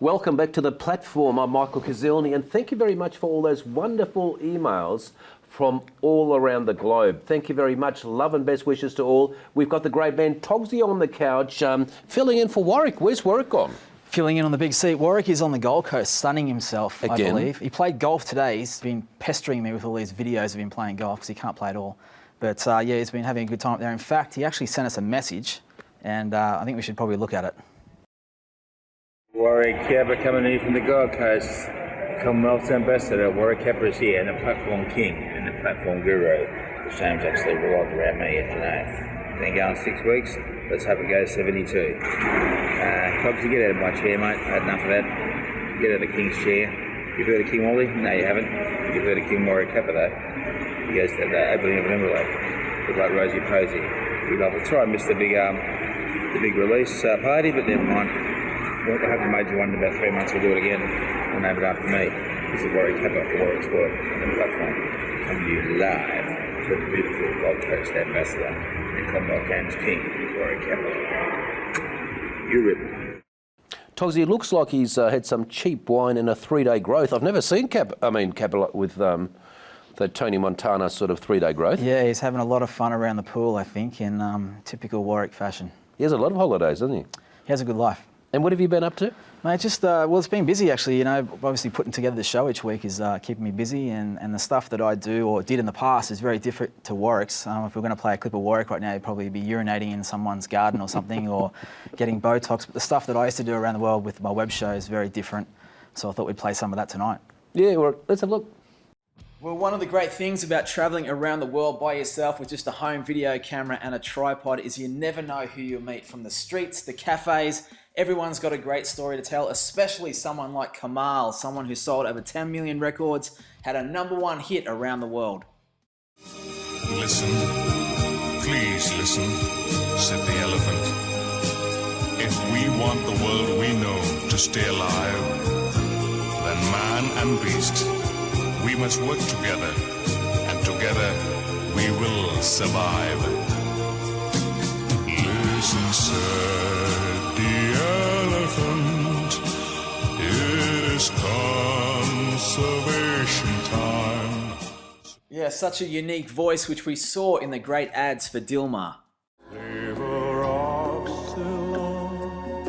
Welcome back to the platform. I'm Michael Kazilny, and thank you very much for all those wonderful emails from all around the globe. Thank you very much. Love and best wishes to all. We've got the great man Toggsy on the couch, filling in for Warwick. Where's Warwick gone? Filling in on the big seat. Warwick is on the Gold Coast, sunning himself, again. I believe. He played golf today. He's been pestering me with all these videos of him playing golf because he can't play at all. But yeah, he's been having a good time up there. In fact, he actually sent us a message, and I think we should probably look at it. Warwick Kepper coming in from the Gold Coast. Commonwealth Ambassador Warwick Kepper is here, and the Platform King and the Platform Guru. The shame's actually revolved around me yesterday. Been going 6 weeks. Let's hope it goes 72. Toggsy, get out of my chair, mate. Had enough of that. Get out of the King's chair. You've heard of King Wally? No, you haven't. You've heard of King Warwick Kepper, though. He goes to the opening of an envelope. Look like Rosie Posey. We love it. Sorry I missed the big release party, but never mind. I haven't made you one in about 3 months. We'll do it again. We'll name it after me. This is Warwick Kepper for Warwick Sport and the Platform. Coming to you live to the beautiful Gold Coast Ambassador and Commonwealth Games King, Warwick Kepper. You rip. Toggsy, it looks like he's had some cheap wine in a 3-day growth. I've never seen Kepper with the Tony Montana sort of 3-day growth. Yeah, he's having a lot of fun around the pool, I think, in typical Warwick fashion. He has a lot of holidays, doesn't he? He has a good life. And what have you been up to? Mate, just, well, it's been busy actually, you know. Obviously putting together the show each week is keeping me busy, and the stuff that I do or did in the past is very different to Warwick's. If we're going to play a clip of Warwick right now, he'd probably be urinating in someone's garden or something or getting Botox. But the stuff that I used to do around the world with my web show is very different. So I thought we'd play some of that tonight. Yeah, well, let's have a look. Well, one of the great things about travelling around the world by yourself with just a home video camera and a tripod is you never know who you'll meet, from the streets to cafes. Everyone's got a great story to tell, especially someone like Kamal, someone who sold over 10 million records, had a #1 hit around the world. Listen, please listen, said the elephant. If we want the world we know to stay alive, then man and beast, we must work together, and together we will survive. Listen, said the elephant, it is conservation time. Yeah, such a unique voice, which we saw in the great ads for Dilmah.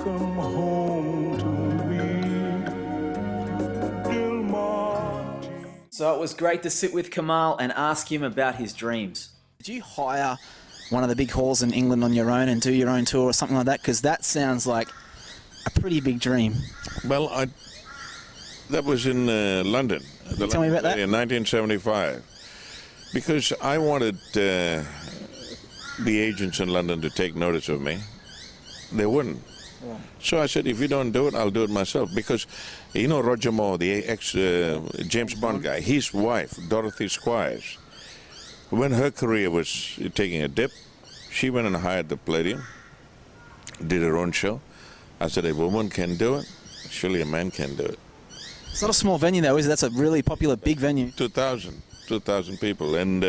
Come home to me, So it was great to sit with Kamal and ask him about his dreams. Did you hire one of the big halls in England on your own and do your own tour or something like that? Because that sounds like a pretty big dream. Well, that was in London. Tell me about that. In 1975. Because I wanted the agents in London to take notice of me. They wouldn't. Yeah. So I said, if you don't do it, I'll do it myself. Because, you know, Roger Moore, the ex-James Bond guy, his wife, Dorothy Squires, when her career was taking a dip, she went and hired the Palladium, did her own show. I said, a woman can do it, surely a man can do it. It's not a small venue though, is it? That's a really popular big venue. 2,000 people. And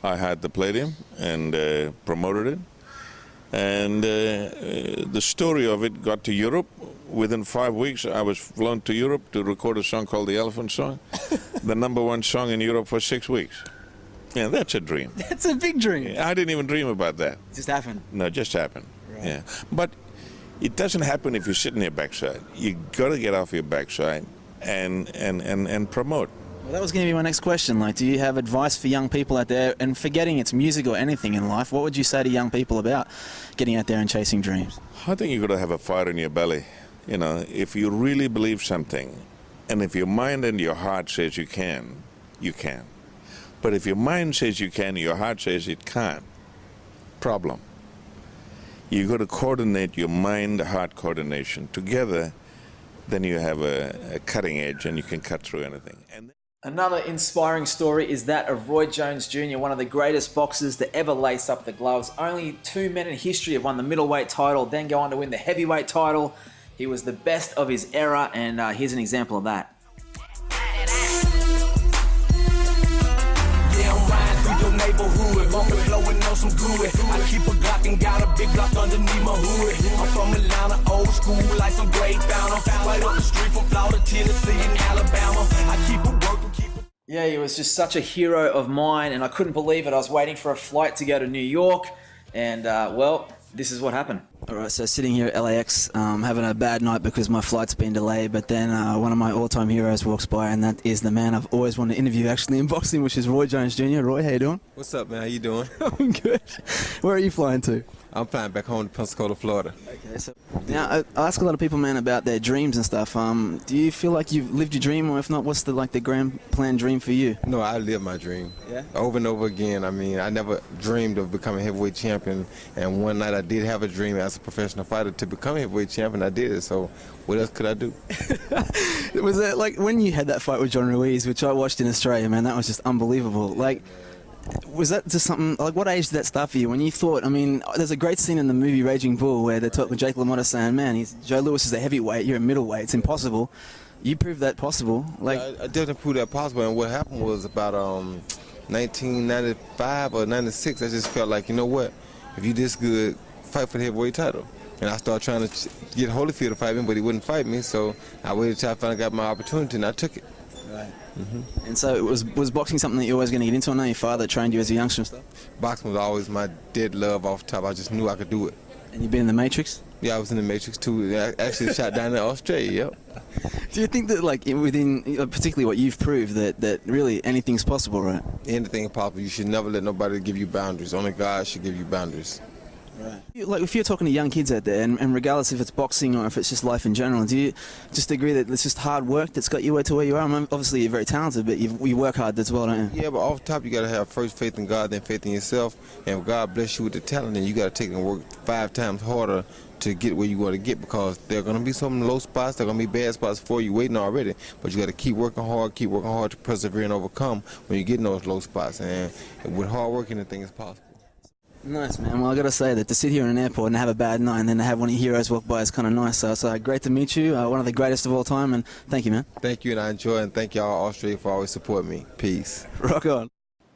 I hired the Palladium and promoted it. And the story of it got to Europe. Within 5 weeks, I was flown to Europe to record a song called the Elephant Song. The #1 song in Europe for 6 weeks. Yeah, that's a dream. That's a big dream. I didn't even dream about that. It just happened. No, it just happened. Right. Yeah, but it doesn't happen if you sit on your backside. You got to get off your backside and promote. Well, that was going to be my next question. Like, do you have advice for young people out there? And forgetting it's music or anything in life, what would you say to young people about getting out there and chasing dreams? I think you got to have a fire in your belly. You know, if you really believe something, and if your mind and your heart says you can, you can. But if your mind says you can, your heart says it can't, problem. You got to coordinate your mind-heart coordination together. Then you have a cutting edge, and you can cut through anything. Another inspiring story is that of Roy Jones Jr., one of the greatest boxers to ever lace up the gloves. Only 2 men in history have won the middleweight title, then go on to win the heavyweight title. He was the best of his era, and here's an example of that. Neighborhood, bumping, flowing on some good. I keep a Glock and got a big block underneath my hood. I'm from Atlanta, old school like some great founder. Right up the street from Florida, Tennessee, and Alabama. I keep it working, keep it. Yeah, he was just such a hero of mine, and I couldn't believe it. I was waiting for a flight to go to New York, and well, this is what happened. All right, so sitting here at LAX, having a bad night because my flight's been delayed, but then one of my all-time heroes walks by, and that is the man I've always wanted to interview actually in boxing, which is Roy Jones Jr. Roy, how you doing? What's up, man? How you doing? I'm good. Where are you flying to? I'm flying back home to Pensacola, Florida. Okay, so now I ask a lot of people, man, about their dreams and stuff. Do you feel like you've lived your dream, or if not, what's the grand plan dream for you? No, I live my dream. Yeah? Over and over again. I mean, I never dreamed of becoming heavyweight champion, and one night I did have a dream as a professional fighter to become heavyweight champion. I did it, so what else could I do? Was it like when you had that fight with John Ruiz, which I watched in Australia, man, that was just unbelievable. Like, was that just something, like what age did that start for you? When you thought, I mean, there's a great scene in the movie Raging Bull where they're talking with Jake LaMotta saying, man, Joe Louis is a heavyweight, you're a middleweight, it's impossible. You proved that possible. Like, Yeah, I definitely proved that possible, and what happened was about 1995 or 96, I just felt like, you know what, if you this good, fight for the heavyweight title. And I started trying to get Holyfield to fight me, but he wouldn't fight me, so I waited till I finally got my opportunity, and I took it. right. And so was boxing something that you were always going to get into? I know your father trained you as a youngster and stuff. Boxing was always my dead love off the top. I just knew I could do it. And you've been in the Matrix? Yeah, I was in the Matrix too. I actually shot down in Australia, yep. Do you think that, like, within, particularly what you've proved, that really anything's possible, right? Anything possible. You should never let nobody give you boundaries. Only God should give you boundaries. Right. Like, if you're talking to young kids out there, and regardless if it's boxing or if it's just life in general, do you just agree that it's just hard work that's got you to where you are? I mean, obviously, you're very talented, but you work hard as well, don't you? Yeah, but off the top, you got to have first faith in God, then faith in yourself. And if God bless you with the talent, then you got to take it and work 5 times harder to get where you want to get, because there are going to be some low spots, there are going to be bad spots for you waiting already, but you got to keep working hard to persevere and overcome when you get in those low spots. And with hard work, anything is possible. Nice, man. Well, I got to say that to sit here in an airport and have a bad night and then to have one of your heroes walk by is kind of nice. So great to meet you, one of the greatest of all time, and thank you, man. Thank you, and I enjoy it, and thank y'all, Australia, for always supporting me. Peace. Rock on.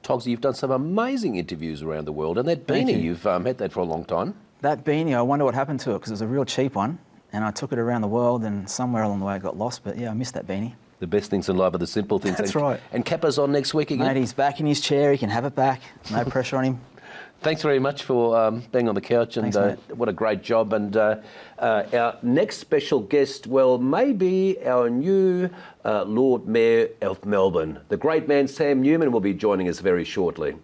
Toggsy, you've done some amazing interviews around the world, and that Thank beanie, you. you've had that for a long time. That beanie, I wonder what happened to it, because it was a real cheap one, and I took it around the world, and somewhere along the way it got lost, but yeah, I missed that beanie. The best things in life are the simple things. That's right. And Kappa's on next week again. Mate, he's back in his chair, he can have it back, no pressure on him. Thanks very much for being on the couch, and Thanks, mate. what a great job. And our next special guest, well, maybe our new Lord Mayor of Melbourne. The great man Sam Newman will be joining us very shortly.